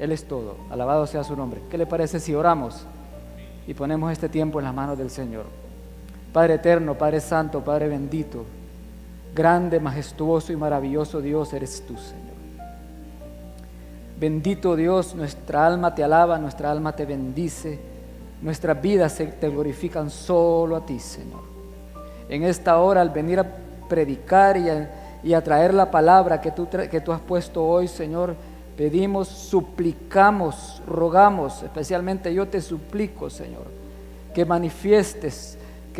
Él es todo. Alabado sea su nombre. ¿Qué le parece si oramos y ponemos este tiempo en las manos del Señor? Padre eterno, Padre santo, Padre bendito, grande, majestuoso y maravilloso Dios eres tú, Señor. Bendito Dios, nuestra alma te alaba, nuestra alma te bendice, nuestras vidas te glorifican solo a ti, Señor. En esta hora, al venir a predicar y a traer la palabra que tú has puesto hoy, Señor, pedimos, suplicamos, rogamos, especialmente yo te suplico, Señor, que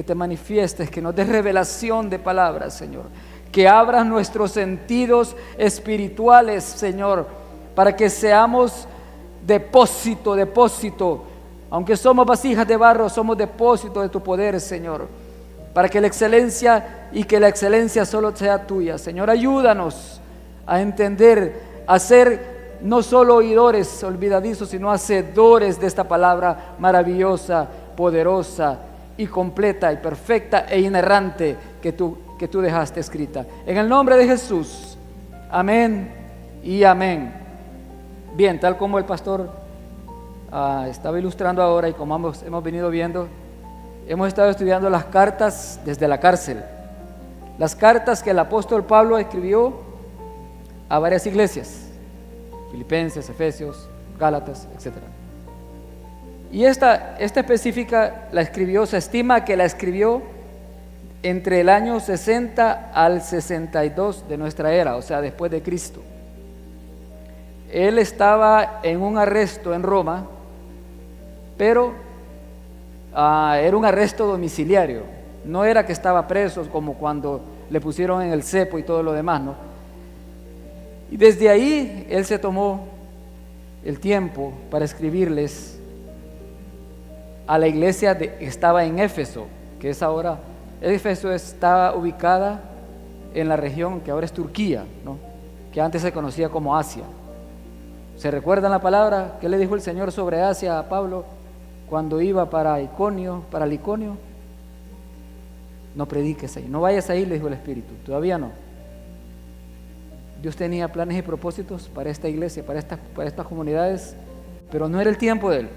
te manifiestes, que nos des revelación de palabras, Señor, que abras nuestros sentidos espirituales, Señor, para que seamos depósito, aunque somos vasijas de barro, somos depósito de tu poder, Señor, para que la excelencia solo sea tuya, Señor. Ayúdanos a entender, a ser no solo oidores olvidadizos, sino hacedores de esta palabra maravillosa, poderosa y completa y perfecta e inerrante que tú dejaste escrita. En el nombre de Jesús, amén y amén. Bien, tal como el pastor estaba ilustrando ahora y como hemos venido viendo, hemos estado estudiando las cartas desde la cárcel, las cartas que el apóstol Pablo escribió a varias iglesias, Filipenses, Efesios, Gálatas, etc. Y esta específica se estima que la escribió entre el año 60 al 62 de nuestra era, o sea, después de Cristo. Él estaba en un arresto en Roma, pero era un arresto domiciliario. No era que estaba preso como cuando le pusieron en el cepo y todo lo demás, ¿no? Y desde ahí él se tomó el tiempo para escribirles a la iglesia que estaba en Éfeso, que es ahora, Éfeso está ubicada en la región que ahora es Turquía, ¿no? Que antes se conocía como Asia. ¿Se recuerdan la palabra que le dijo el Señor sobre Asia a Pablo cuando iba para Iconio? No prediques ahí, no vayas ahí, le dijo el Espíritu, todavía no. Dios tenía planes y propósitos para esta iglesia, para estas comunidades, pero no era el tiempo de él.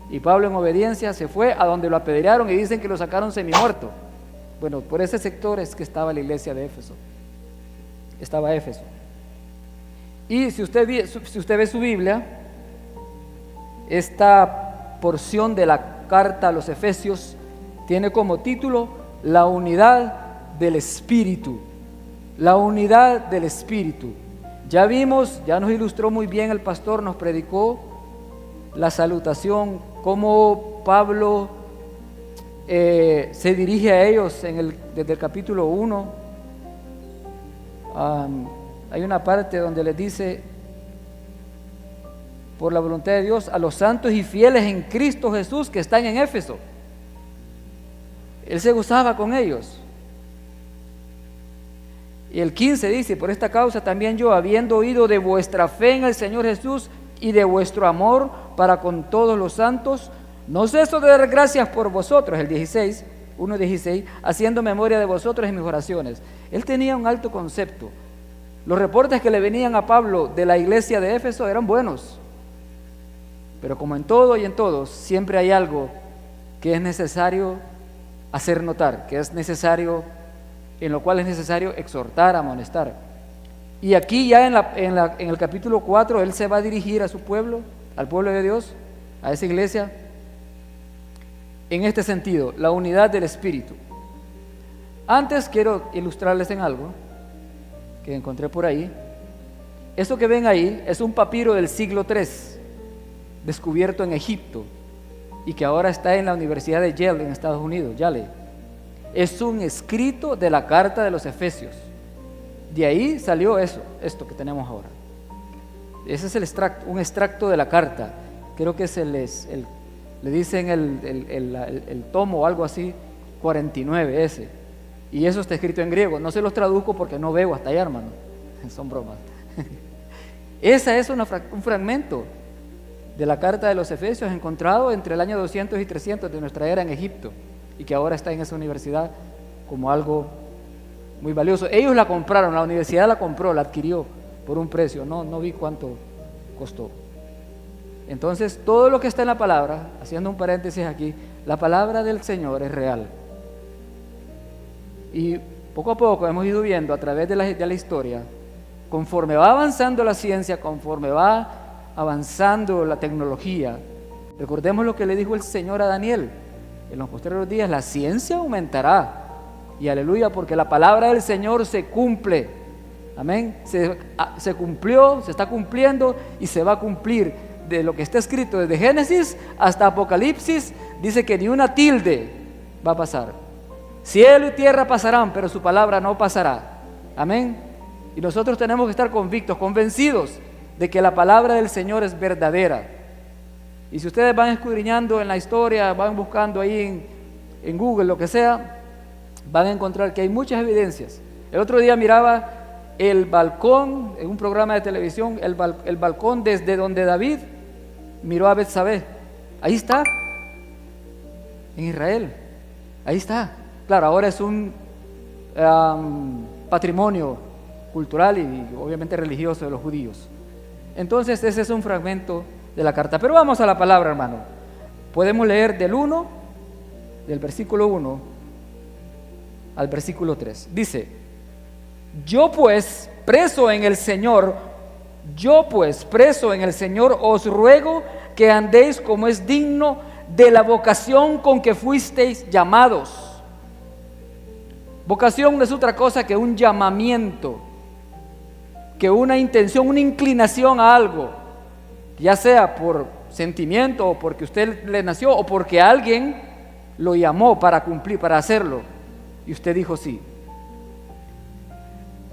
Y Pablo, en obediencia, se fue a donde lo apedrearon y dicen que lo sacaron semimuerto. Bueno, por ese sector es que estaba la iglesia de Éfeso. Estaba Éfeso. Y si usted ve su Biblia, esta porción de la carta a los Efesios tiene como título La unidad del Espíritu. La unidad del Espíritu. Ya vimos, ya nos ilustró muy bien el pastor, nos predicó la salutación, cómo Pablo se dirige a ellos desde el capítulo 1. Hay una parte donde les dice: por la voluntad de Dios, a los santos y fieles en Cristo Jesús que están en Éfeso. Él se gozaba con ellos. Y el 15 dice: por esta causa también yo, habiendo oído de vuestra fe en el Señor Jesús y de vuestro amor para con todos los santos, no ceso de dar gracias por vosotros. El 16, 1:16, haciendo memoria de vosotros en mis oraciones. Él tenía un alto concepto. Los reportes que le venían a Pablo de la iglesia de Éfeso eran buenos, pero como en todo y en todos, siempre hay algo que es necesario hacer notar, en lo cual es necesario exhortar, amonestar. Y aquí ya en el capítulo 4, él se va a dirigir a su pueblo, al pueblo de Dios, a esa iglesia, en este sentido, la unidad del Espíritu. Antes quiero ilustrarles en algo que encontré por ahí. Esto que ven ahí es un papiro del siglo III, descubierto en Egipto, y que ahora está en la Universidad de Yale en Estados Unidos, Yale. Es un escrito de la carta de los Efesios. De ahí salió esto que tenemos ahora. Ese es un extracto de la carta. Creo que le dicen el tomo o algo así, 49 ese. Y eso está escrito en griego. No se los traduzco porque no veo hasta allá, hermano. Son bromas. Esa es un fragmento de la carta de los Efesios encontrado entre el año 200 y 300 de nuestra era en Egipto, y que ahora está en esa universidad como algo muy valioso. Ellos la compraron, la universidad la compró, la adquirió por un precio, no vi cuánto costó. Entonces, todo lo que está en la palabra, haciendo un paréntesis aquí, la palabra del Señor es real. Y poco a poco hemos ido viendo a través de la historia, conforme va avanzando la ciencia, conforme va avanzando la tecnología. Recordemos lo que le dijo el Señor a Daniel: en los posteriores días la ciencia aumentará. Y aleluya, porque la palabra del Señor se cumple. Amén. Se cumplió, se está cumpliendo y se va a cumplir. De lo que está escrito desde Génesis hasta Apocalipsis, dice que ni una tilde va a pasar. Cielo y tierra pasarán, pero su palabra no pasará. Amén. Y nosotros tenemos que estar convictos, convencidos de que la palabra del Señor es verdadera. Y si ustedes van escudriñando en la historia, van buscando ahí en Google, lo que sea, van a encontrar que hay muchas evidencias. El otro día miraba el balcón, en un programa de televisión, el balcón desde donde David miró a Betsabé. Ahí está, en Israel. Ahí está. Claro, ahora es un patrimonio cultural y obviamente religioso de los judíos. Entonces ese es un fragmento de la carta. Pero vamos a la palabra, hermano. Podemos leer del versículo 1 al versículo 3. Dice: yo pues, preso en el Señor, os ruego que andéis como es digno de la vocación con que fuisteis llamados. Vocación no es otra cosa que un llamamiento, que una intención, una inclinación a algo, ya sea por sentimiento o porque usted le nació o porque alguien lo llamó para cumplir, para hacerlo, y usted dijo sí.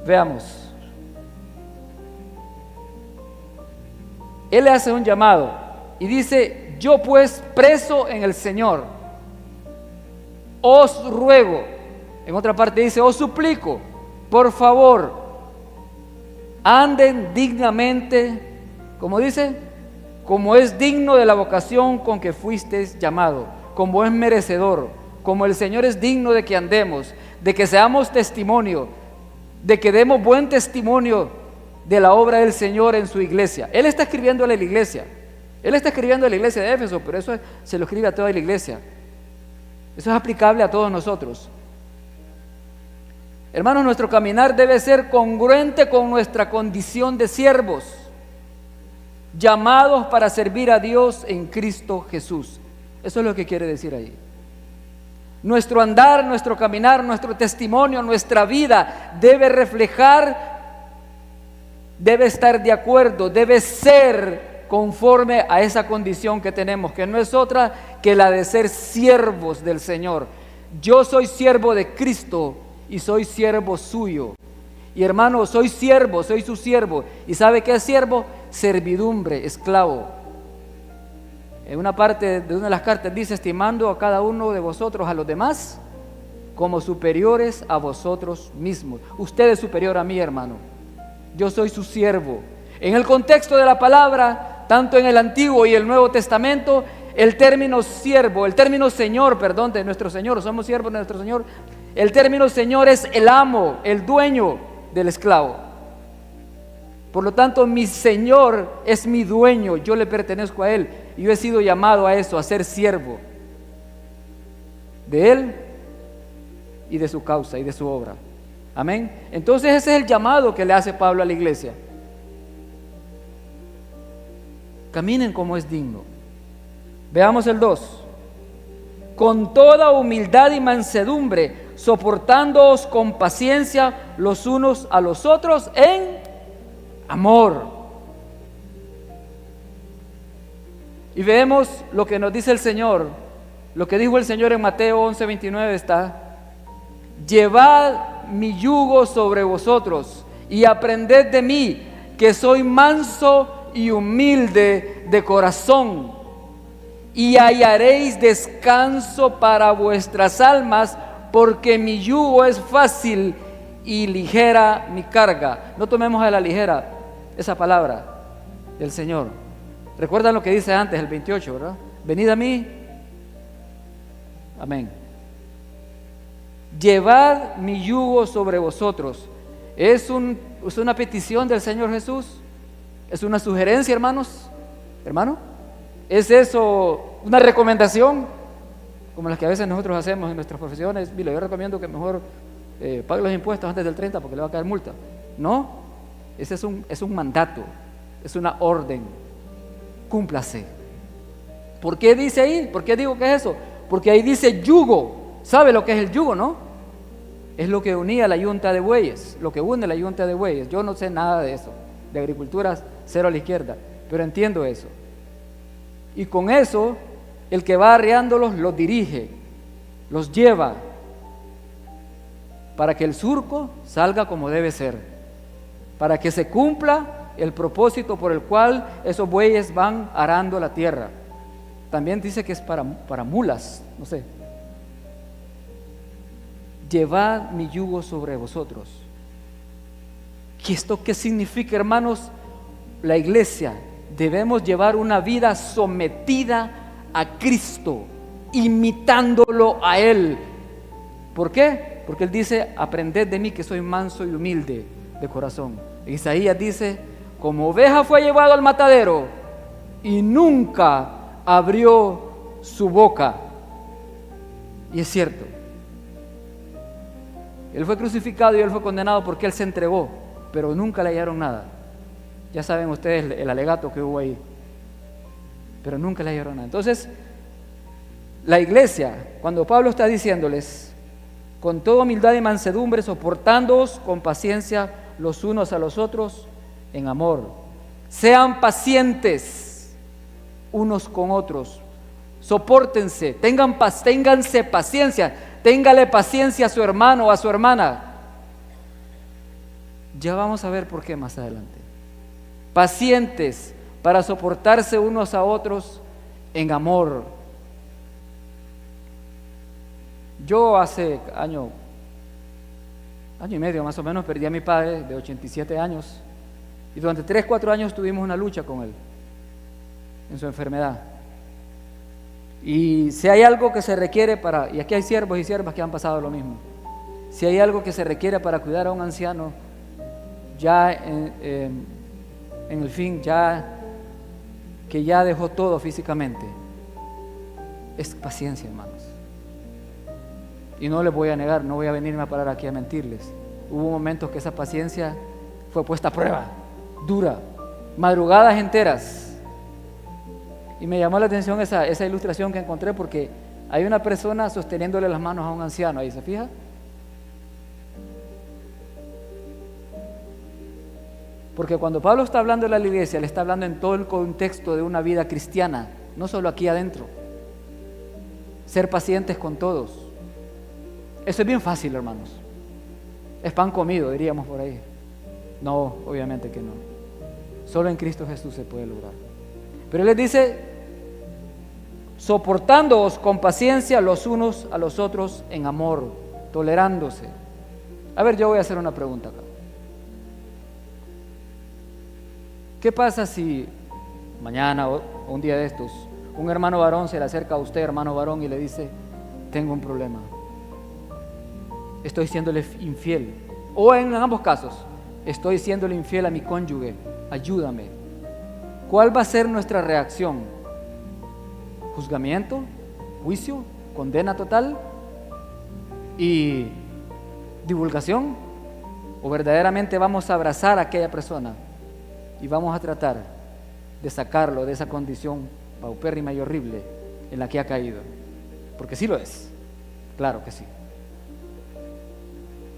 Veamos. Él le hace un llamado y dice: yo pues, preso en el Señor, os ruego. En otra parte dice: os suplico, por favor, anden dignamente, como dice, como es digno de la vocación con que fuisteis llamado, como es merecedor, como el Señor es digno de que andemos, de que seamos testimonio, de que demos buen testimonio de la obra del Señor en su iglesia. Él está escribiendo a la iglesia. Él está escribiendo a la iglesia de Éfeso, pero eso se lo escribe a toda la iglesia. Eso es aplicable a todos nosotros. Hermanos, nuestro caminar debe ser congruente con nuestra condición de siervos, llamados para servir a Dios en Cristo Jesús. Eso es lo que quiere decir ahí. Nuestro andar, nuestro caminar, nuestro testimonio, nuestra vida debe reflejar, debe estar de acuerdo, debe ser conforme a esa condición que tenemos, que no es otra que la de ser siervos del Señor. Yo soy siervo de Cristo y soy siervo suyo. Y hermano, soy siervo, soy su siervo. ¿Y sabe qué es siervo? Servidumbre, esclavo. En una parte de una de las cartas dice: estimando a cada uno de vosotros a los demás como superiores a vosotros mismos. Usted es superior a mí, hermano. Yo soy su siervo. En el contexto de la palabra, tanto en el Antiguo y el Nuevo Testamento, el término siervo, el término Señor, perdón, de nuestro Señor, somos siervos de nuestro Señor. El término Señor es el amo, el dueño del esclavo. Por lo tanto, mi Señor es mi dueño, yo le pertenezco a Él. Y yo he sido llamado a eso, a ser siervo de Él y de su causa y de su obra. Amén. Entonces ese es el llamado que le hace Pablo a la iglesia. Caminen como es digno. Veamos el 2. Con toda humildad y mansedumbre, soportándoos con paciencia los unos a los otros en amor. Y vemos lo que nos dice el Señor, lo que dijo el Señor en Mateo 11:29 está: llevad mi yugo sobre vosotros y aprended de mí, que soy manso y humilde de corazón, y hallaréis descanso para vuestras almas, porque mi yugo es fácil y ligera mi carga. No tomemos a la ligera esa palabra del Señor. Recuerdan lo que dice antes, el 28, ¿verdad? Venid a mí. Amén. Llevad mi yugo sobre vosotros. Es una petición del Señor Jesús. Es una sugerencia, hermano. ¿Es eso una recomendación? Como las que a veces nosotros hacemos en nuestras profesiones. Mira, yo recomiendo que mejor pague los impuestos antes del 30 porque le va a caer multa. No, ese es un mandato, es una orden. Cúmplase. ¿Por qué dice ahí? ¿Por qué digo que es eso? Porque ahí dice yugo. ¿Sabe lo que es el yugo, no? Es lo que unía la yunta de bueyes, lo que une la yunta de bueyes. Yo no sé nada de eso, de agricultura, cero a la izquierda, pero entiendo eso. Y con eso, el que va arreándolos los dirige, los lleva, para que el surco salga como debe ser, para que se cumpla el propósito por el cual esos bueyes van arando la tierra. También dice que es para mulas, no sé. Llevad mi yugo sobre vosotros. ¿Y esto qué significa, hermanos? La iglesia debemos llevar una vida sometida a Cristo, imitándolo a Él. ¿Por qué? Porque Él dice: aprended de mí que soy manso y humilde de corazón. Isaías dice: como oveja fue llevado al matadero y nunca abrió su boca. Y es cierto, Él fue crucificado y Él fue condenado porque Él se entregó, pero nunca le hallaron nada. Ya saben ustedes el alegato que hubo ahí, pero nunca le hallaron nada. Entonces, la iglesia, cuando Pablo está diciéndoles: con toda humildad y mansedumbre, soportándoos con paciencia los unos a los otros en amor, sean pacientes unos con otros, sopórtense, ténganse paciencia, téngale paciencia a su hermano o a su hermana. Ya vamos a ver por qué más adelante. Pacientes para soportarse unos a otros en amor. Yo hace año y medio más o menos perdí a mi padre de 87 años y durante 3-4 años tuvimos una lucha con él en su enfermedad. Y si hay algo que se requiere y aquí hay siervos y siervas que han pasado lo mismo, si hay algo que se requiere para cuidar a un anciano ya en el fin, que ya dejó todo físicamente, es paciencia, hermanos. Y no les voy a negar, no voy a venirme a parar aquí a mentirles. Hubo momentos que esa paciencia fue puesta a prueba, dura, madrugadas enteras. Y me llamó la atención esa ilustración que encontré, porque hay una persona sosteniéndole las manos a un anciano ahí, ¿se fija? Porque cuando Pablo está hablando de la iglesia, le está hablando en todo el contexto de una vida cristiana, no solo aquí adentro. Ser pacientes con todos. Eso es bien fácil, hermanos. Es pan comido, diríamos por ahí. No, obviamente que no. Solo en Cristo Jesús se puede lograr. Pero Él les dice: soportándoos con paciencia los unos a los otros en amor, tolerándose. A ver, yo voy a hacer una pregunta acá. ¿Qué pasa si mañana o un día de estos un hermano varón se le acerca a usted, hermano varón, y le dice: tengo un problema, estoy siéndole infiel? O en ambos casos, estoy siéndole infiel a mi cónyuge, ayúdame. ¿Cuál va a ser nuestra reacción? ¿Juzgamiento? ¿Juicio? ¿Condena total? ¿Y divulgación? ¿O verdaderamente vamos a abrazar a aquella persona y vamos a tratar de sacarlo de esa condición paupérrima y horrible en la que ha caído? Porque sí lo es, claro que sí.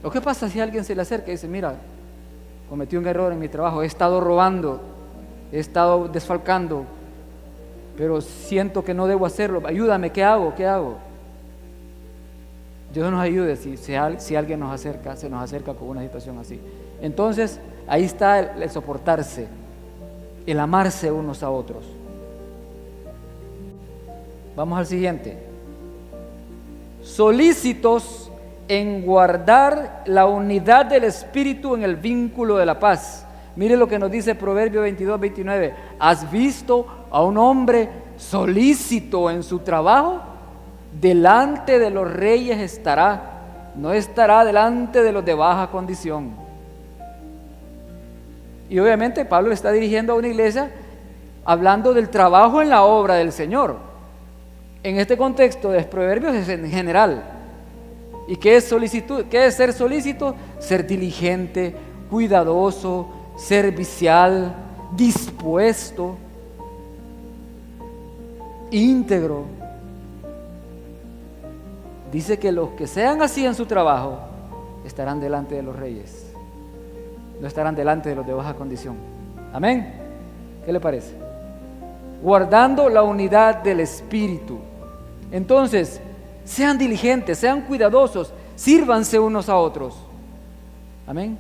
¿O qué pasa si alguien se le acerca y dice: mira, cometí un error en mi trabajo, he estado robando, he estado desfalcando, pero siento que no debo hacerlo, ayúdame, ¿qué hago? ¿Qué hago? Dios nos ayude si alguien se nos acerca con una situación así. Entonces, ahí está el soportarse, el amarse unos a otros. Vamos al siguiente. Solícitos en guardar la unidad del Espíritu en el vínculo de la paz. Mire lo que nos dice Proverbio 22-29. ¿Has visto a un hombre solícito en su trabajo? Delante de los reyes estará, no estará delante de los de baja condición. Y obviamente Pablo le está dirigiendo a una iglesia hablando del trabajo en la obra del Señor. En este contexto de Proverbios es en general. ¿Y qué es solicitud? ¿Qué es ser solícito? Ser diligente, cuidadoso, servicial, dispuesto, íntegro. Dice que los que sean así en su trabajo estarán delante de los reyes, no estarán delante de los de baja condición. Amén. ¿Qué le parece? Guardando la unidad del Espíritu. Entonces, sean diligentes, sean cuidadosos, sírvanse unos a otros. Amén.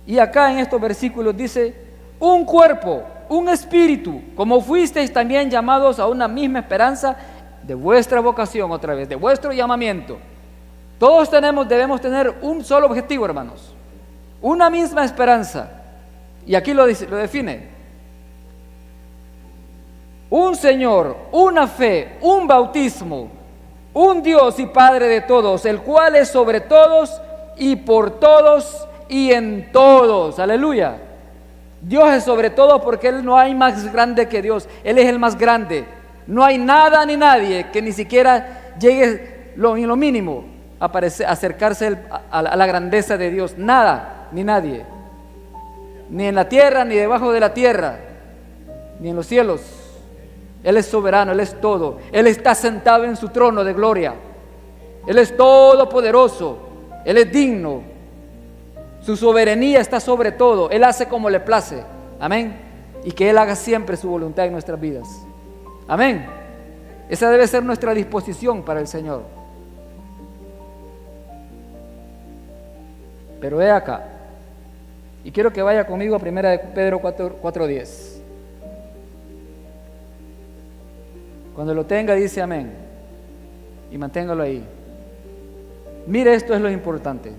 Y acá en estos versículos dice: un cuerpo, un espíritu, como fuisteis también llamados a una misma esperanza de vuestra vocación, otra vez, de vuestro llamamiento. Todos debemos tener un solo objetivo, hermanos, una misma esperanza. Y aquí lo define: un Señor, una fe, un bautismo, un Dios y Padre de todos, el cual es sobre todos y por todos y en todos. Aleluya. Dios es sobre todos porque Él no hay más grande que Dios. Él es el más grande. No hay nada ni nadie que ni siquiera llegue en lo mínimo a acercarse a la grandeza de Dios. Nada ni nadie. Ni en la tierra, ni debajo de la tierra, ni en los cielos. Él es soberano, Él es todo. Él está sentado en su trono de gloria. Él es todopoderoso. Él es digno. Su soberanía está sobre todo. Él hace como le place. Amén. Y que Él haga siempre su voluntad en nuestras vidas. Amén. Esa debe ser nuestra disposición para el Señor. Pero ve acá. Y quiero que vaya conmigo a 1 Pedro 4:10. Cuando lo tenga, dice amén. Y manténgalo ahí. Mire, esto es lo importante.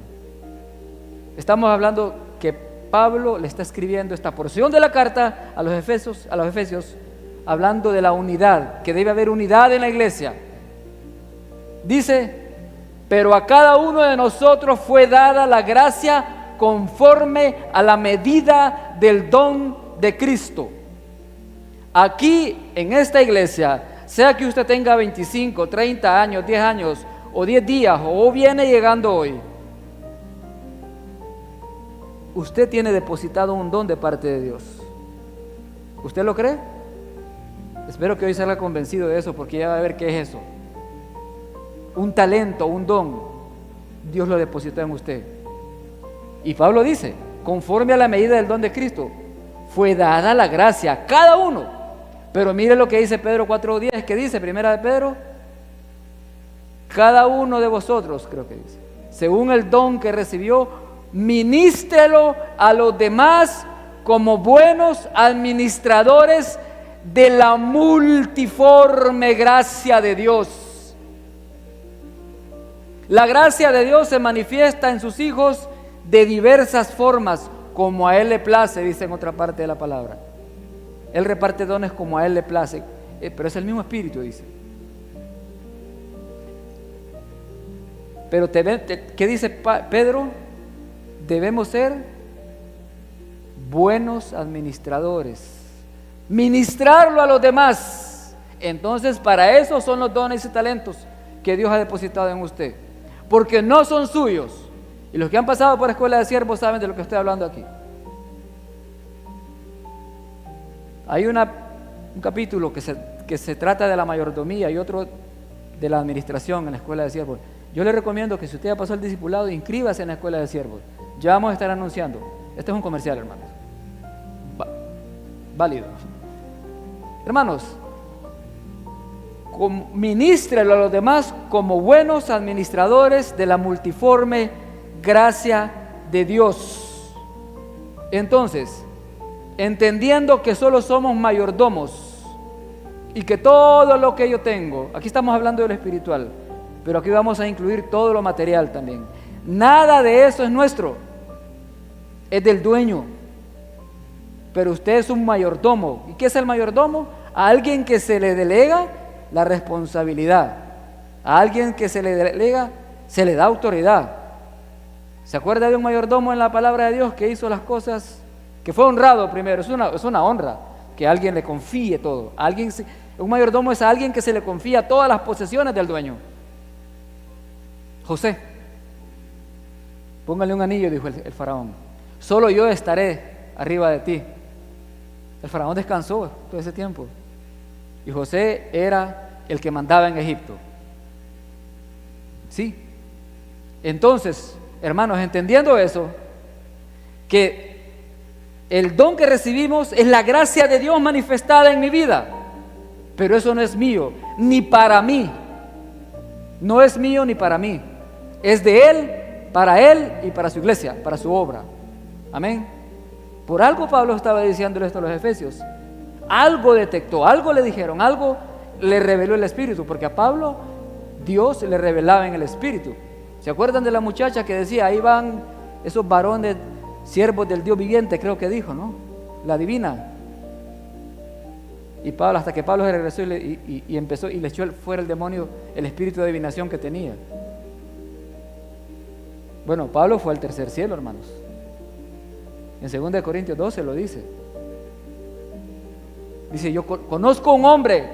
Estamos hablando que Pablo le está escribiendo esta porción de la carta a los Efesios, hablando de la unidad, que debe haber unidad en la iglesia. Dice: pero a cada uno de nosotros fue dada la gracia conforme a la medida del don de Cristo. Aquí en esta iglesia, sea que usted tenga 25, 30 años, 10 años o 10 días o viene llegando hoy, usted tiene depositado un don de parte de Dios. ¿Usted lo cree? Espero que hoy salga convencido de eso, porque ya va a ver qué es eso. Un talento, un don, Dios lo depositó en usted. Y Pablo dice: conforme a la medida del don de Cristo fue dada la gracia a cada uno. Pero mire lo que dice Pedro 4:10, que dice, primera de Pedro: cada uno de vosotros, creo que dice, según el don que recibió, ministrelo a los demás como buenos administradores de la multiforme gracia de Dios. La gracia de Dios se manifiesta en sus hijos de diversas formas, como a Él le place, dice en otra parte de la palabra. Él reparte dones como a Él le place, pero es el mismo Espíritu, dice. Pero ¿qué dice Pedro? Debemos ser buenos administradores, ministrarlo a los demás. Entonces, para eso son los dones y talentos que Dios ha depositado en usted, porque no son suyos. Y los que han pasado por escuela de siervos saben de lo que estoy hablando aquí. Hay un capítulo que se trata de la mayordomía y otro de la administración en la escuela de siervos. Yo le recomiendo que si usted ya pasó el discipulado, inscríbase en la escuela de siervos. Ya vamos a estar anunciando. Este es un comercial, hermanos. Válido. Hermanos, ministrelo a los demás como buenos administradores de la multiforme gracia de Dios. Entonces, entendiendo que solo somos mayordomos y que todo lo que yo tengo, aquí estamos hablando de lo espiritual, pero aquí vamos a incluir todo lo material también. Nada de eso es nuestro, es del dueño. Pero usted es un mayordomo. ¿Y qué es el mayordomo? A alguien que se le delega la responsabilidad. A alguien que se le delega, se le da autoridad. ¿Se acuerda de un mayordomo en la palabra de Dios que hizo las cosas que fue honrado primero. Es una honra que alguien le confíe todo. Un mayordomo es alguien que se le confía todas las posesiones del dueño. José, póngale un anillo, dijo el faraón. Solo yo estaré arriba de ti. El faraón descansó todo ese tiempo. Y José era el que mandaba en Egipto. Sí. Entonces, hermanos, entendiendo eso, que el don que recibimos es la gracia de Dios manifestada en mi vida, pero eso no es mío, ni para mí. No es mío ni para mí. Es de Él y para su iglesia, para su obra. Amén. Por algo Pablo estaba diciéndole esto a los efesios. Algo detectó, algo le dijeron, algo le reveló el Espíritu, porque a Pablo Dios le revelaba en el Espíritu. ¿Se acuerdan de la muchacha que decía, ahí van esos varones siervos del Dios viviente? Creo que dijo, ¿no? La divina. Y Pablo, hasta que Pablo se regresó y empezó y le echó fuera el demonio, el espíritu de adivinación que tenía. Bueno, Pablo fue al tercer cielo, hermanos. En 2 Corintios 12 lo dice. Dice, yo conozco un hombre,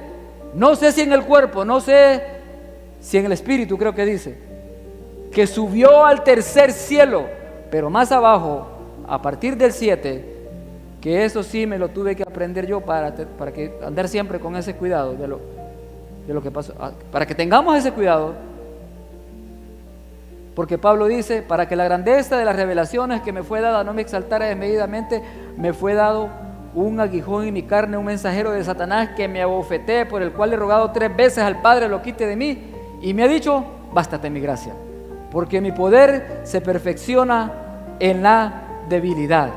no sé si en el cuerpo, no sé si en el espíritu, creo que dice, que subió al tercer cielo, pero más abajo, a partir del 7, que eso sí me lo tuve que aprender yo para que andar siempre con ese cuidado de lo que pasó, para que tengamos ese cuidado. Porque Pablo dice, para que la grandeza de las revelaciones que me fue dada no me exaltara desmedidamente, me fue dado un aguijón en mi carne, un mensajero de Satanás que me abofetee, por el cual he rogado 3 veces al Padre lo quite de mí, y me ha dicho, bástate mi gracia, porque mi poder se perfecciona en la debilidad.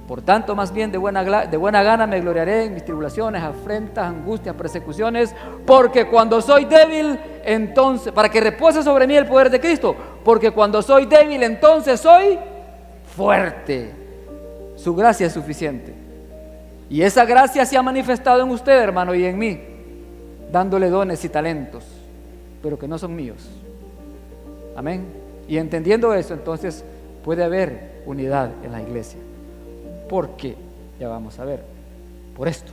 Por tanto, más bien de buena gana me gloriaré en mis tribulaciones, afrentas, angustias, persecuciones, porque cuando soy débil, entonces, para que repose sobre mí el poder de Cristo, porque cuando soy débil, entonces soy fuerte. Su gracia es suficiente. Y esa gracia se ha manifestado en usted, hermano, y en mí, dándole dones y talentos, pero que no son míos. Amén. Y entendiendo eso, entonces puede haber unidad en la iglesia. ¿Por qué? Ya vamos a ver. Por esto.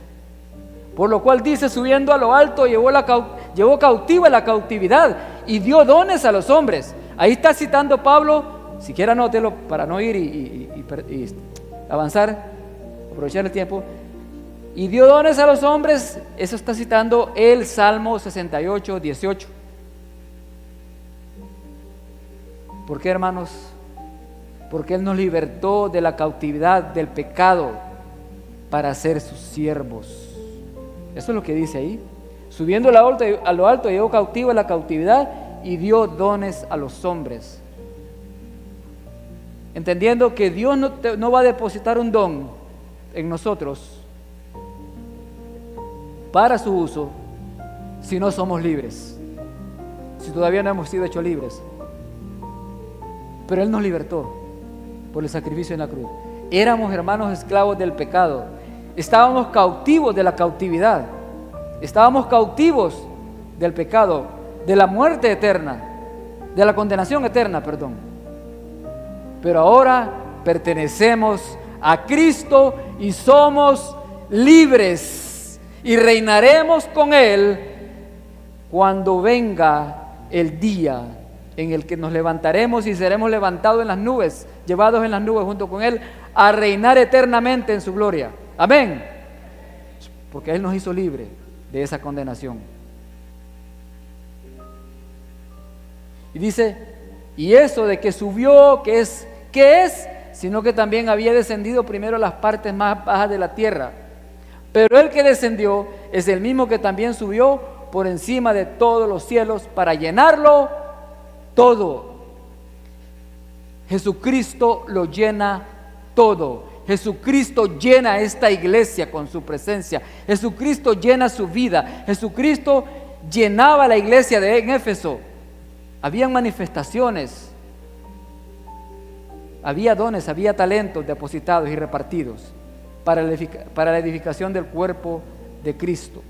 Por lo cual dice, subiendo a lo alto, llevó cautiva la cautividad y dio dones a los hombres. Ahí está citando Pablo, si quiera anótelo para no ir y avanzar, aprovechar el tiempo. Y dio dones a los hombres, eso está citando el Salmo 68, 18. ¿Por qué, hermanos? Porque Él nos libertó de la cautividad del pecado para ser sus siervos. Eso es lo que dice ahí. Subiendo a lo alto llevó cautiva la cautividad y dio dones a los hombres. Entendiendo que Dios no va a depositar un don en nosotros para su uso si no somos libres, si todavía no hemos sido hechos libres. Pero Él nos libertó por el sacrificio en la cruz. Éramos, hermanos, esclavos del pecado. Estábamos cautivos de la cautividad. Estábamos cautivos del pecado, de la muerte eterna, de la condenación eterna, perdón. Pero ahora pertenecemos a Cristo y somos libres y reinaremos con Él cuando venga el día en el que nos levantaremos y seremos levantados en las nubes, llevados en las nubes junto con Él, a reinar eternamente en su gloria. Amén. Porque Él nos hizo libre de esa condenación. Y dice, y eso de que subió, ¿qué es? Sino que también había descendido primero a las partes más bajas de la tierra. Pero el que descendió es el mismo que también subió por encima de todos los cielos para llenarlo todo. Jesucristo lo llena todo. Jesucristo llena esta iglesia con su presencia. Jesucristo llena su vida. Jesucristo llenaba la iglesia en Éfeso. Habían manifestaciones, había dones, había talentos depositados y repartidos para la edificación del cuerpo de Cristo.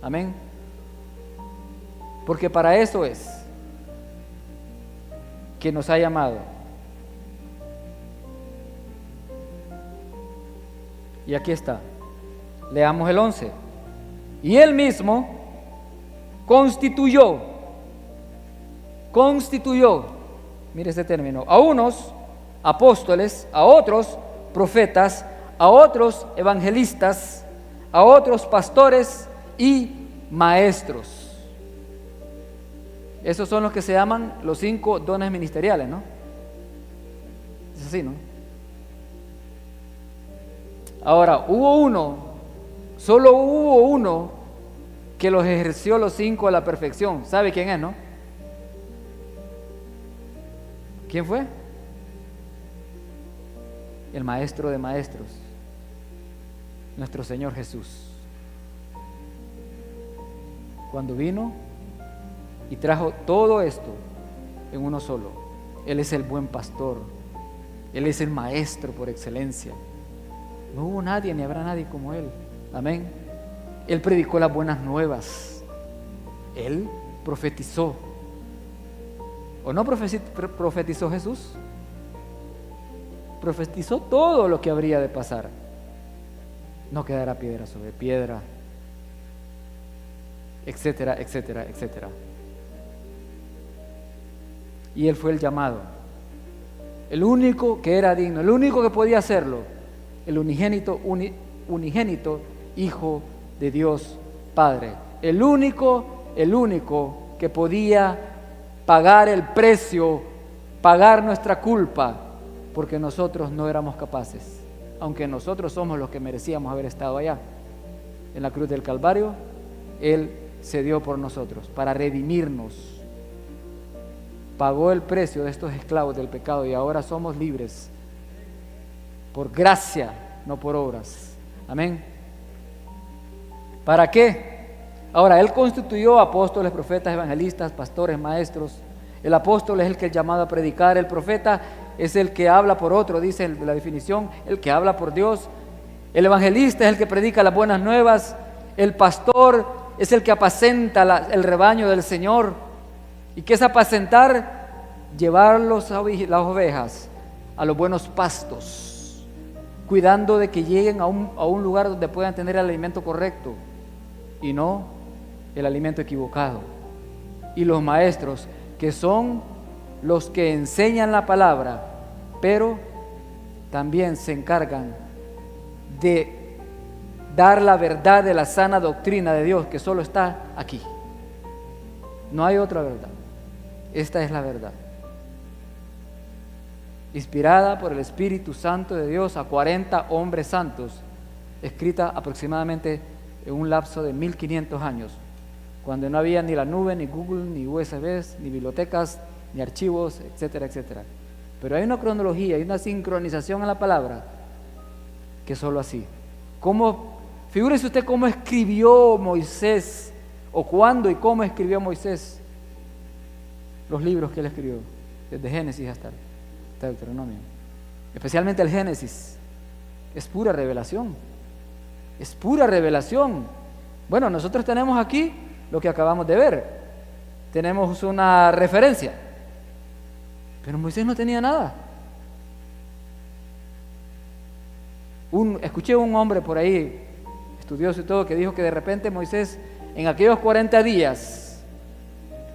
Amén. Porque para eso es que nos ha llamado. Y aquí está. Leamos el 11. Y él mismo constituyó, mire ese término, a unos apóstoles, a otros profetas, a otros evangelistas, a otros pastores y maestros. Esos son los que se llaman los 5 dones ministeriales, ¿no? Es así, ¿no? Ahora, solo hubo uno que los ejerció los 5 a la perfección. ¿Sabe quién es, no? ¿Quién fue? El maestro de maestros, nuestro Señor Jesús. Cuando vino y trajo todo esto en uno solo. Él es el buen pastor, Él es el maestro por excelencia. No hubo nadie ni habrá nadie como Él. Amén. Él predicó las buenas nuevas. Él profetizó. ¿O no profetizó Jesús? Profetizó todo lo que habría de pasar. No quedará piedra sobre piedra, etcétera, etcétera, etcétera. Y Él fue el llamado, el único que era digno, el único que podía hacerlo, el unigénito Hijo de Dios Padre, el único que podía pagar el precio, pagar nuestra culpa, porque nosotros no éramos capaces, aunque nosotros somos los que merecíamos haber estado allá en la cruz del Calvario. Él se dio por nosotros para redimirnos, pagó el precio de estos esclavos del pecado y ahora somos libres por gracia, no por obras. Amén. ¿Para qué? Ahora, Él constituyó apóstoles, profetas, evangelistas, pastores, maestros. El apóstol es el que es llamado a predicar. El profeta es el que habla por otro, dice la definición, el que habla por Dios. El evangelista es el que predica las buenas nuevas. El pastor es el que apacenta el rebaño del Señor. ¿Y qué es apacentar? Llevar las ovejas a los buenos pastos, cuidando de que lleguen a un lugar donde puedan tener el alimento correcto y no el alimento equivocado. Y los maestros, que son los que enseñan la palabra, pero también se encargan de dar la verdad de la sana doctrina de Dios, que solo está aquí. No hay otra verdad. Esta es la verdad, inspirada por el Espíritu Santo de Dios a 40 hombres santos, escrita aproximadamente en un lapso de 1500 años, cuando no había ni la nube, ni Google, ni USBs, ni bibliotecas, ni archivos, etcétera, etcétera. Pero hay una cronología, hay una sincronización en la palabra que solo así. Figúrese usted cómo escribió Moisés, o cuándo y cómo escribió Moisés los libros que él escribió, desde Génesis hasta Deuteronomio. Especialmente el Génesis. Es pura revelación. Es pura revelación. Bueno, nosotros tenemos aquí lo que acabamos de ver. Tenemos una referencia. Pero Moisés no tenía nada. Escuché un hombre por ahí, estudioso y todo, que dijo que de repente Moisés, en aquellos 40 días,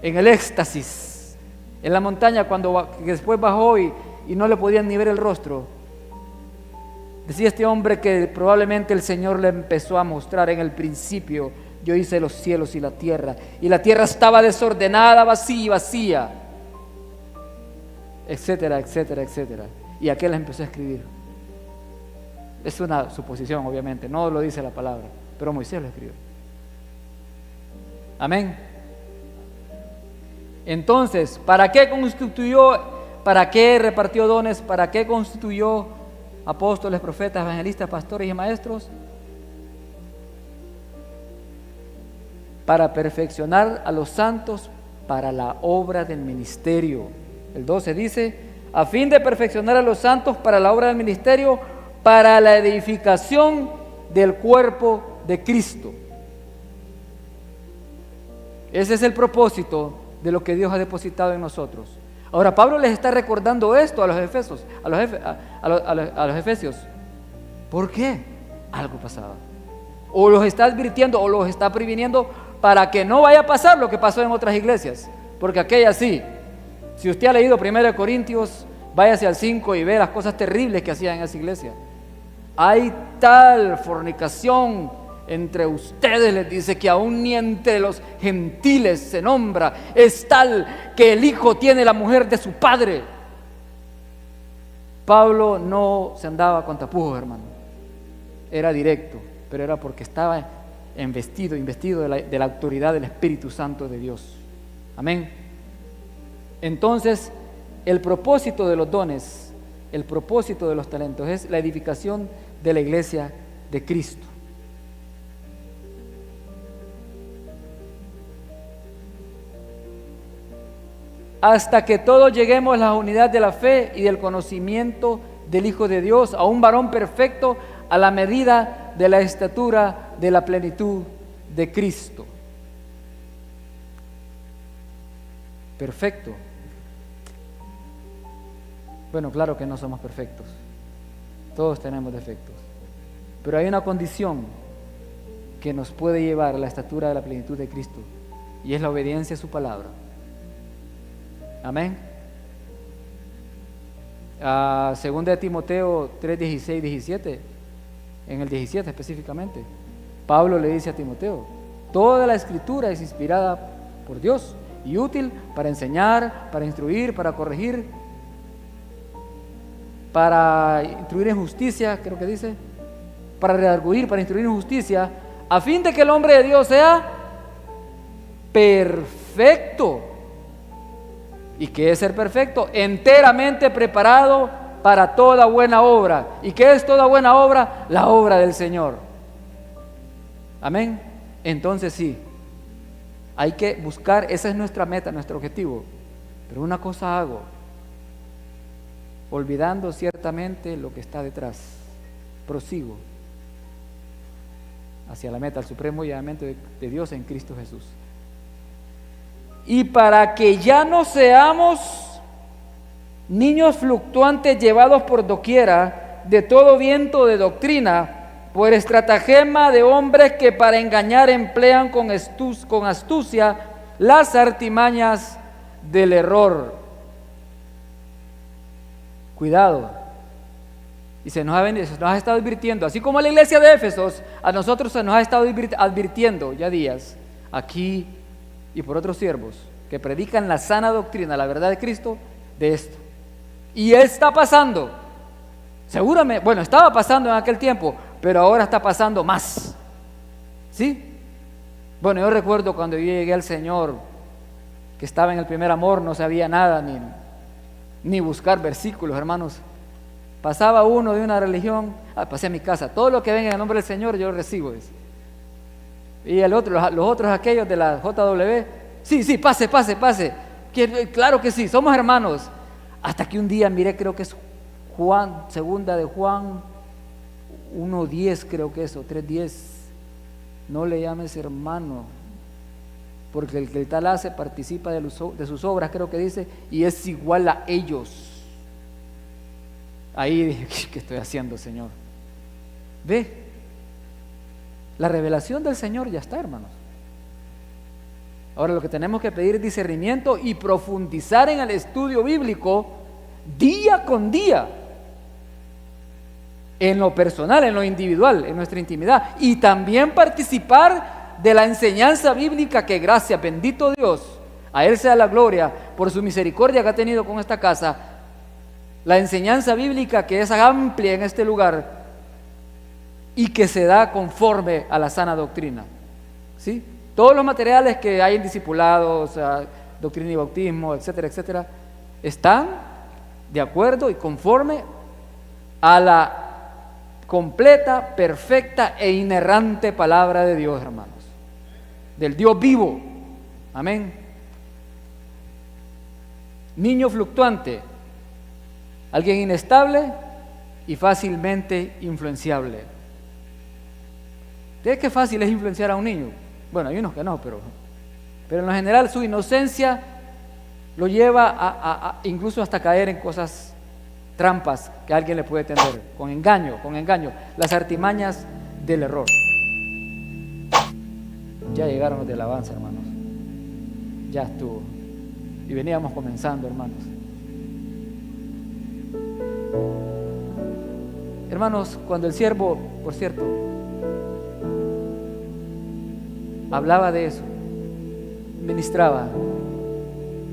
en el éxtasis, en la montaña, que después bajó y no le podían ni ver el rostro, decía este hombre que probablemente el Señor le empezó a mostrar en el principio: yo hice los cielos y la tierra estaba desordenada, vacía, etcétera, etcétera, etcétera. Y aquel empezó a escribir. Es una suposición, obviamente, no lo dice la palabra, pero Moisés lo escribió. Amén. Entonces, ¿para qué constituyó? ¿Para qué repartió dones? ¿Para qué constituyó apóstoles, profetas, evangelistas, pastores y maestros? Para perfeccionar a los santos para la obra del ministerio. El 12 dice: a fin de perfeccionar a los santos para la obra del ministerio, para la edificación del cuerpo de Cristo. Ese es el propósito de lo que Dios ha depositado en nosotros. Ahora Pablo les está recordando esto a los efesios. ¿Por qué? algo pasaba. O los está advirtiendo o los está previniendo para que no vaya a pasar lo que pasó en otras iglesias, porque aquella sí. Si usted ha leído 1 Corintios, váyase al 5 y ve las cosas terribles que hacían en esa iglesia. Hay tal fornicación entre ustedes, les dice, que aún ni entre los gentiles se nombra. Es tal que el hijo tiene la mujer de su padre. Pablo no se andaba con tapujos, hermano. Era directo, pero era porque estaba investido de la autoridad del Espíritu Santo de Dios. Amén. Entonces, el propósito de los dones, el propósito de los talentos es la edificación de la iglesia de Cristo. Hasta que todos lleguemos a la unidad de la fe y del conocimiento del Hijo de Dios, a un varón perfecto, a la medida de la estatura de la plenitud de Cristo. Perfecto. Bueno, claro que no somos perfectos. Todos tenemos defectos. Pero hay una condición que nos puede llevar a la estatura de la plenitud de Cristo, y es la obediencia a su palabra. Amén. Segunda de Timoteo 3, 16, 17. En el 17 específicamente, Pablo le dice a Timoteo: toda la escritura es inspirada por Dios y útil para enseñar, para instruir, para corregir, para instruir en justicia, creo que dice, para redarguir, para instruir en justicia, a fin de que el hombre de Dios sea perfecto. ¿Y qué es ser perfecto? Enteramente preparado para toda buena obra. ¿Y qué es toda buena obra? La obra del Señor. Amén. Entonces sí, hay que buscar, esa es nuestra meta, nuestro objetivo. Pero una cosa hago, olvidando ciertamente lo que está detrás, prosigo hacia la meta, al supremo llamamiento de Dios en Cristo Jesús. Y para que ya no seamos niños fluctuantes llevados por doquiera de todo viento de doctrina, por estratagema de hombres que para engañar emplean con astucia las artimañas del error. Cuidado. Y se nos ha estado advirtiendo, así como a la iglesia de Éfesos, a nosotros se nos ha estado advirtiendo ya días, aquí y por otros siervos que predican la sana doctrina, la verdad de Cristo, de esto. Y está pasando, seguramente, bueno, estaba pasando en aquel tiempo, pero ahora está pasando más. ¿Sí? Bueno, yo recuerdo cuando yo llegué al Señor, que estaba en el primer amor, no sabía nada, ni buscar versículos, hermanos. Pasaba uno de una religión, pasé a mi casa, todo lo que venga en el nombre del Señor yo recibo. Y el otro, los otros aquellos de la JW, sí, pase. Claro que sí, somos hermanos. Hasta que un día miré, creo que es segunda de Juan 1:10, creo que es, o 3:10. No le llames hermano, porque el que tal hace participa de sus obras, creo que dice, y es igual a ellos. Ahí dije, ¿qué estoy haciendo, Señor? Ve, la revelación del Señor ya está, hermanos. Ahora lo que tenemos que pedir es discernimiento y profundizar en el estudio bíblico día con día, en lo personal, en lo individual, en nuestra intimidad, y también participar de la enseñanza bíblica, que gracias, bendito Dios, a Él sea la gloria por su misericordia que ha tenido con esta casa, la enseñanza bíblica que es amplia en este lugar y que se da conforme a la sana doctrina. ¿Sí? Todos los materiales que hay en discipulados, doctrina y bautismo, etcétera, etcétera, están de acuerdo y conforme a la completa, perfecta e inerrante palabra de Dios, hermanos, del Dios vivo. Amén. Niño fluctuante, alguien inestable y fácilmente influenciable. ¿Ustedes qué fácil es influenciar a un niño? Bueno, hay unos que no, pero en lo general su inocencia lo lleva a incluso hasta caer en cosas, trampas que alguien le puede tender, con engaño, las artimañas del error. Ya llegaron los de alabanza, hermanos. Ya estuvo. Y veníamos comenzando, hermanos. Hermanos, cuando el siervo, por cierto, hablaba de eso, ministraba,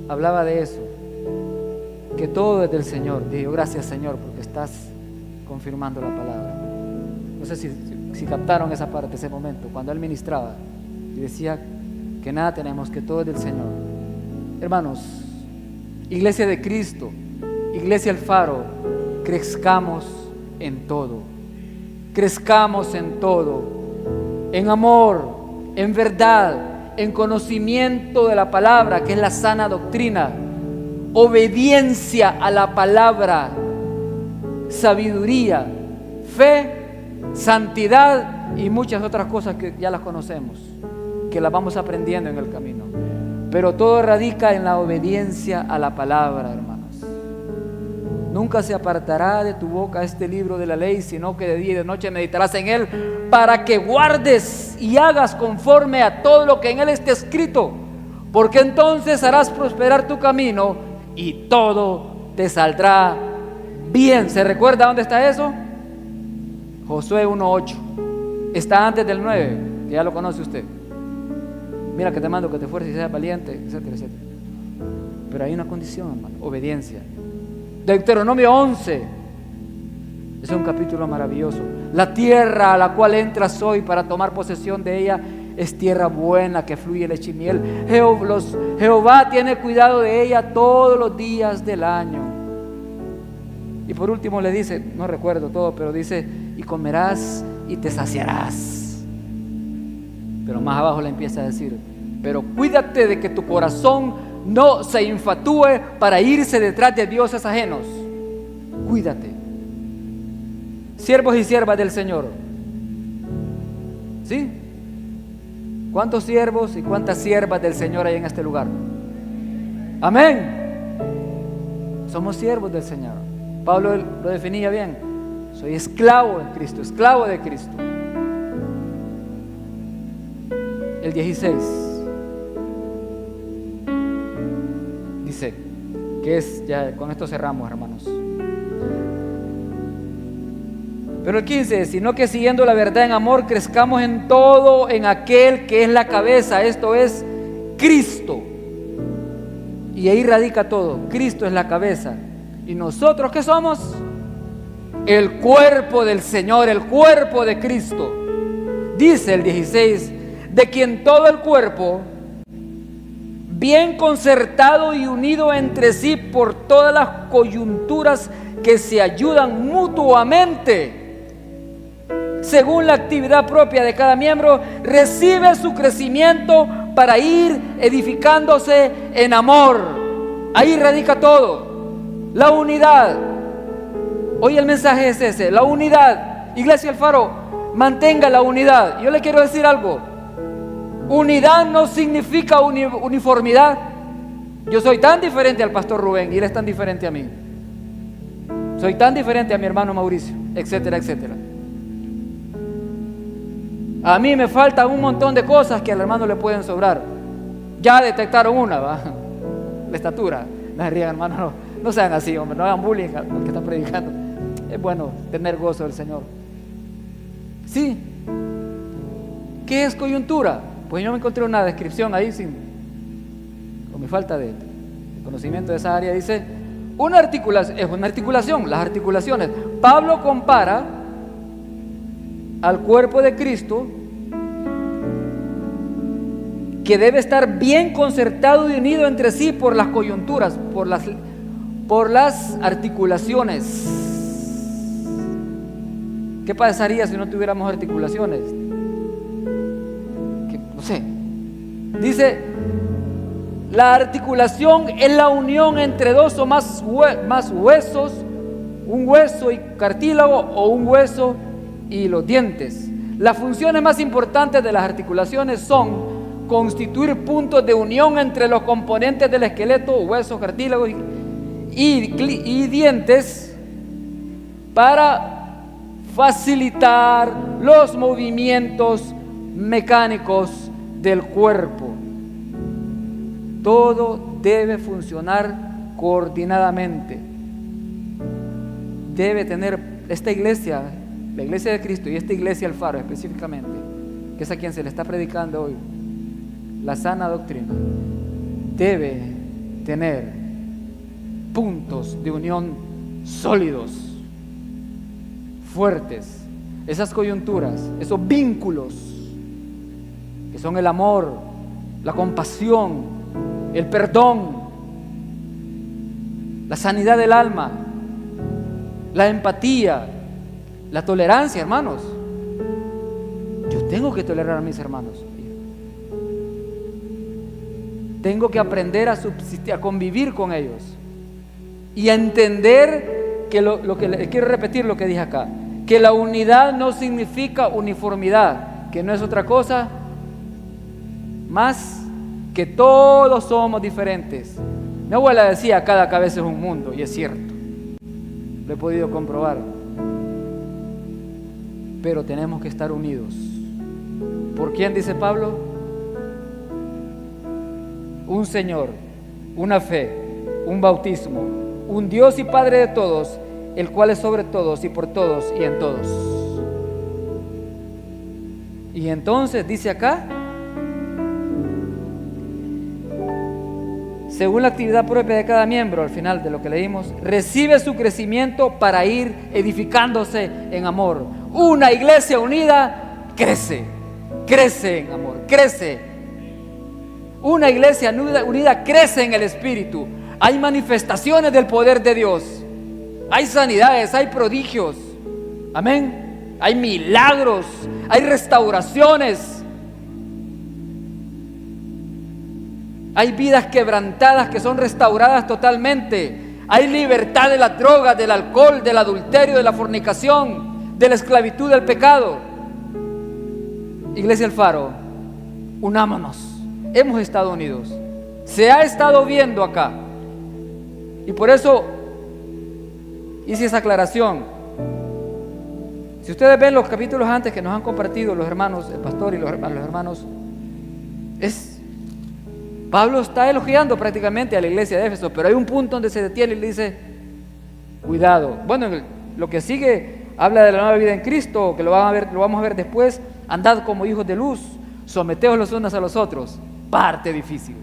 hablaba de eso, que todo es del Señor. Digo, gracias, Señor, porque estás confirmando la palabra. No sé si captaron esa parte, ese momento, cuando él ministraba y decía que nada tenemos, que todo es del Señor. Hermanos, Iglesia de Cristo, Iglesia El Faro, crezcamos en todo, crezcamos en todo, en amor, en verdad, en conocimiento de la palabra, que es la sana doctrina, obediencia a la palabra, sabiduría, fe, santidad y muchas otras cosas que ya las conocemos, que las vamos aprendiendo en el camino. Pero todo radica en la obediencia a la palabra, hermanos. Nunca se apartará de tu boca este libro de la ley, sino que de día y de noche meditarás en él, para que guardes y hagas conforme a todo lo que en él esté escrito, porque entonces harás prosperar tu camino y todo te saldrá bien. ¿Se recuerda dónde está eso? Josué 1:8. Está antes del 9, que ya lo conoce usted. Mira que te mando que te esfuerces y seas valiente, etcétera, etcétera. Pero hay una condición, hermano: obediencia. Deuteronomio 11 es un capítulo maravilloso. La tierra a la cual entras hoy para tomar posesión de ella es tierra buena, que fluye leche y miel. Jehová tiene cuidado de ella todos los días del año. Y por último le dice, no recuerdo todo, pero dice: y comerás y te saciarás. Pero más abajo le empieza a decir: pero cuídate de que tu corazón no se infatúe para irse detrás de dioses ajenos. Cuídate. Siervos y siervas del Señor, ¿sí? ¿Cuántos siervos y cuántas siervas del Señor hay en este lugar? Amén. Somos siervos del Señor. Pablo lo definía bien: soy esclavo en Cristo, esclavo de Cristo. El 16 dice, que es, ya con esto cerramos, hermanos. Pero el 15, sino que siguiendo la verdad en amor, crezcamos en todo en aquel que es la cabeza, esto es Cristo. Y ahí radica todo. Cristo es la cabeza. ¿Y nosotros qué somos? El cuerpo del Señor, el cuerpo de Cristo. Dice el 16, de quien todo el cuerpo, bien concertado y unido entre sí por todas las coyunturas que se ayudan mutuamente, según la actividad propia de cada miembro, recibe su crecimiento para ir edificándose en amor. Ahí radica todo. La unidad. Hoy el mensaje es ese, la unidad. Iglesia El Faro, mantenga la unidad. Yo le quiero decir algo: unidad no significa uniformidad. Yo soy tan diferente al pastor Rubén y él es tan diferente a mí. Soy tan diferente a mi hermano Mauricio, etcétera, etcétera. A mí me faltan un montón de cosas que al hermano le pueden sobrar. Ya detectaron una, ¿va? La estatura. No se rían, hermano, no sean así, hombre, no hagan bullying al que está predicando. Es bueno tener gozo del Señor. Sí. ¿Qué es coyuntura? Pues yo me encontré una descripción ahí con mi falta de conocimiento de esa área. Dice, es una articulación, las articulaciones. Pablo compara al cuerpo de Cristo, que debe estar bien concertado y unido entre sí por las coyunturas, por las articulaciones. ¿Qué pasaría si no tuviéramos articulaciones? No sé. Dice, la articulación es la unión entre dos o más huesos, un hueso y cartílago o un hueso y los dientes. Las funciones más importantes de las articulaciones son constituir puntos de unión entre los componentes del esqueleto, huesos, cartílagos y dientes, para facilitar los movimientos mecánicos del cuerpo. Todo debe funcionar coordinadamente. Debe tener esta iglesia, la iglesia de Cristo y esta iglesia El Faro específicamente, que es a quien se le está predicando hoy, la sana doctrina, debe tener puntos de unión sólidos, fuertes, esas coyunturas, esos vínculos que son el amor, la compasión, el perdón, la sanidad del alma, la empatía, la tolerancia, hermanos. Yo tengo que tolerar a mis hermanos. Tengo que aprender a subsistir, a convivir con ellos y a entender que quiero repetir lo que dije acá, que la unidad no significa uniformidad, que no es otra cosa más que todos somos diferentes. Mi abuela decía, cada cabeza es un mundo, y es cierto, lo he podido comprobar, pero tenemos que estar unidos. ¿Por quién dice Pablo? Un Señor, una fe, un bautismo, un Dios y Padre de todos, el cual es sobre todos y por todos y en todos. Y entonces dice acá, según la actividad propia de cada miembro, al final de lo que leímos, recibe su crecimiento para ir edificándose en amor. Una iglesia unida crece en amor, crece. Una iglesia unida crece en el Espíritu. Hay manifestaciones del poder de Dios. Hay sanidades, hay prodigios. Amén. Hay milagros, hay restauraciones. Hay vidas quebrantadas que son restauradas totalmente. Hay libertad de la droga, del alcohol, del adulterio, de la fornicación, de la esclavitud del pecado. Iglesia El Faro, unámonos. Hemos estado unidos. Se ha estado viendo acá. Y por eso hice esa aclaración. Si ustedes ven los capítulos antes que nos han compartido los hermanos, el pastor y los hermanos, Pablo está elogiando prácticamente a la iglesia de Éfeso, pero hay un punto donde se detiene y le dice, cuidado. Bueno, lo que sigue habla de la nueva vida en Cristo, que lo vamos a ver después. Andad como hijos de luz, someteos los unos a los otros. Parte difícil,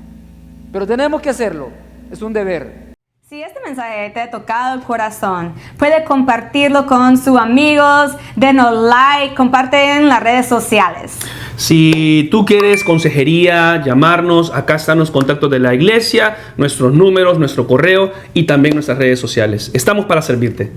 pero tenemos que hacerlo, es un deber. Si este mensaje te ha tocado el corazón, puede compartirlo con sus amigos, denos like, comparte en las redes sociales. Si tú quieres consejería, llamarnos, acá están los contactos de la iglesia, nuestros números, nuestro correo y también nuestras redes sociales. Estamos para servirte.